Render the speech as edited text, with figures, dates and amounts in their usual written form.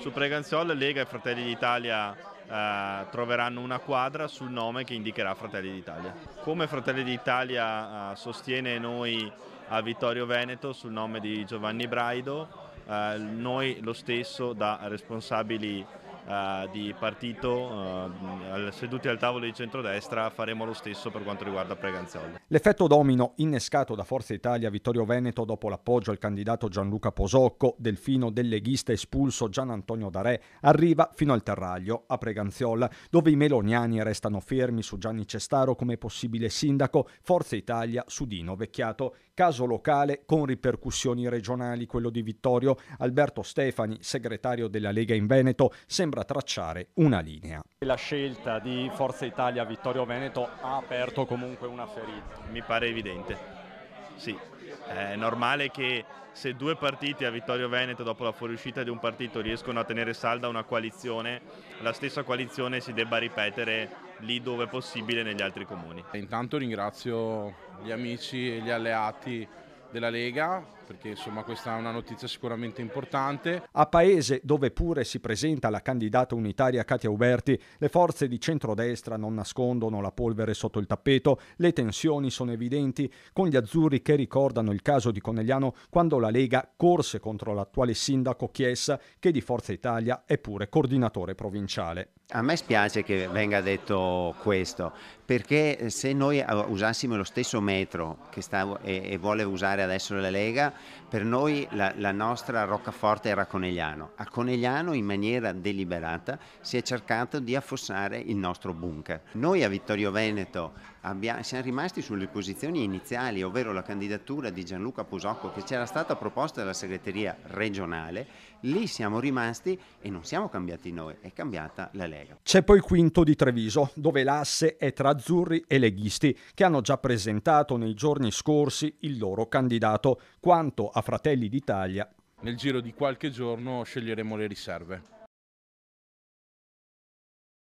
Su Preganziol Lega e Fratelli d'Italia troveranno una quadra sul nome che indicherà Fratelli d'Italia. Come Fratelli d'Italia sostiene noi a Vittorio Veneto sul nome di Giovanni Braido, noi lo stesso da responsabili di partito seduti al tavolo di centrodestra faremo lo stesso per quanto riguarda Preganziol. L'effetto domino innescato da Forza Italia Vittorio Veneto dopo l'appoggio al candidato Gianluca Posocco, delfino del leghista espulso Gian Antonio Darè, arriva fino al Terraglio, a Preganziol, dove i meloniani restano fermi su Gianni Cestaro come possibile sindaco, Forza Italia su Dino Vecchiato. Caso locale con ripercussioni regionali, quello di Vittorio. Alberto Stefani, segretario della Lega in Veneto, sembra tracciare una linea. La scelta di Forza Italia Vittorio Veneto ha aperto comunque una ferita. Mi pare evidente. Sì, è normale che se due partiti a Vittorio Veneto dopo la fuoriuscita di un partito riescono a tenere salda una coalizione, la stessa coalizione si debba ripetere lì dove possibile negli altri comuni. Intanto ringrazio gli amici e gli alleati della Lega, perché insomma questa è una notizia sicuramente importante. A Paese, dove pure si presenta la candidata unitaria Katia Uberti, le forze di centrodestra non nascondono la polvere sotto il tappeto, le tensioni sono evidenti, con gli azzurri che ricordano il caso di Conegliano quando la Lega corse contro l'attuale sindaco Chiesa, che di Forza Italia è pure coordinatore provinciale. A me spiace che venga detto questo, perché se noi usassimo lo stesso metro che e vuole usare adesso la Lega, per noi la nostra roccaforte era Conegliano. A Conegliano in maniera deliberata si è cercato di affossare il nostro bunker. Noi a Vittorio Veneto siamo rimasti sulle posizioni iniziali, ovvero la candidatura di Gianluca Posocco che c'era stata proposta dalla segreteria regionale. Lì siamo rimasti e non siamo cambiati noi, è cambiata la Lega. C'è poi Quinto di Treviso, dove l'asse è tra azzurri e leghisti, che hanno già presentato nei giorni scorsi il loro candidato. Quanto a Fratelli d'Italia, nel giro di qualche giorno sceglieremo le riserve.